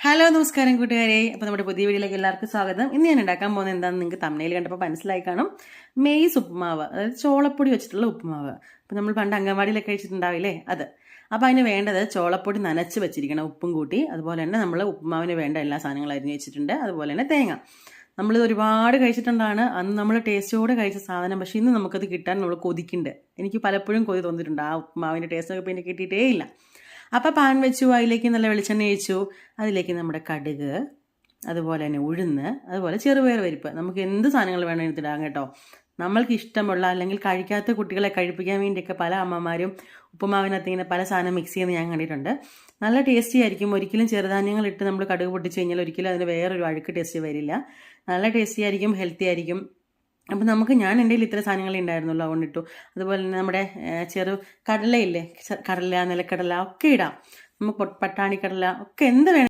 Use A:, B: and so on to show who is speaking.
A: Hello നമസ്കാരം കൂട്ടുകാരെ. അപ്പോൾ നമ്മുടെ പുതിയ വീഡിയോയിലേക്ക് എല്ലാവർക്കും സ്വാഗതം. ഇന്ന് ഞാൻ ഉണ്ടാക്കാൻ പോകുന്നത് എന്താണെന്ന് നിങ്ങൾക്ക് തമ്മിൽ കണ്ടപ്പോൾ മനസ്സിലായി കാണും. മെയ്സ് ഉപ്പുമാവ്, അതായത് ചോളപ്പൊടി വെച്ചിട്ടുള്ള ഉപ്പുമാവ്. അപ്പോൾ നമ്മൾ പണ്ട് അംഗൻവാടിയിലൊക്കെ കഴിച്ചിട്ടുണ്ടാവില്ലേ, അത്. അപ്പോൾ അതിന് വേണ്ടത് ചോളപ്പൊടി നനച്ച് വെച്ചിരിക്കണം, ഉപ്പും കൂട്ടി. അതുപോലെ തന്നെ നമ്മൾ ഉപ്പുമാവിന് വേണ്ട എല്ലാ സാധനങ്ങളും അരിഞ്ഞ് വെച്ചിട്ടുണ്ട്. അതുപോലെ തന്നെ തേങ്ങ. നമ്മളിത് ഒരുപാട് കഴിച്ചിട്ടുണ്ടാണ്. അന്ന് നമ്മൾ ടേസ്റ്റോടെ കഴിച്ച സാധനം, പക്ഷേ ഇന്ന് നമുക്കത് കിട്ടാൻ നമ്മൾ കൊതിക്കുന്നുണ്ട്. എനിക്ക് പലപ്പോഴും കൊതി തോന്നിയിട്ടുണ്ട്. ആ ഉപ്പുമാവിൻ്റെ ടേസ്റ്റൊക്കെ പിന്നെ കിട്ടിയിട്ടേ ഇല്ല. അപ്പോൾ പാൻ വെച്ചു, അതിലേക്ക് നല്ല വെളിച്ചെണ്ണ ഒഴിച്ചു. അതിലേക്ക് നമ്മുടെ കടുക്, അതുപോലെ തന്നെ ഉഴുന്ന്, അതുപോലെ ചെറുപയർ പരിപ്പ്, നമുക്ക് എന്ത് സാധനങ്ങൾ വേണമെങ്കിൽ എടുത്തിടാം കേട്ടോ. നമ്മൾക്ക് ഇഷ്ടമുള്ള, അല്ലെങ്കിൽ കഴിക്കാത്ത കുട്ടികളെ കഴിപ്പിക്കാൻ വേണ്ടിയൊക്കെ പല അമ്മമാരും ഉപ്പുമാവിനകത്ത് ഇങ്ങനെ പല സാധനം മിക്സ് ചെയ്യുന്നത് ഞാൻ കണ്ടിട്ടുണ്ട്. നല്ല ടേസ്റ്റി ആയിരിക്കും. ഒരിക്കലും ചെറുധാന്യങ്ങൾ ഇട്ട് നമ്മൾ കടുക് പൊട്ടിച്ച് കഴിഞ്ഞാൽ ഒരിക്കലും അതിന് വേറൊരു അഴുക്ക് ടേസ്റ്റ് വരില്ല. നല്ല ടേസ്റ്റി ആയിരിക്കും, ഹെൽത്തി ആയിരിക്കും. അപ്പം ഞാൻ എൻ്റെ കയ്യിൽ ഇത്ര സാധനങ്ങളേ ഉണ്ടായിരുന്നുള്ളൂ, അതുകൊണ്ട് ഇട്ടു. അതുപോലെ തന്നെ നമ്മുടെ ചെറു കടലയില്ലേ, കടല, നിലക്കടല ഒക്കെ ഇടാം. നമുക്ക് പട്ടാണിക്കടല ഒക്കെ എന്ത് വേണം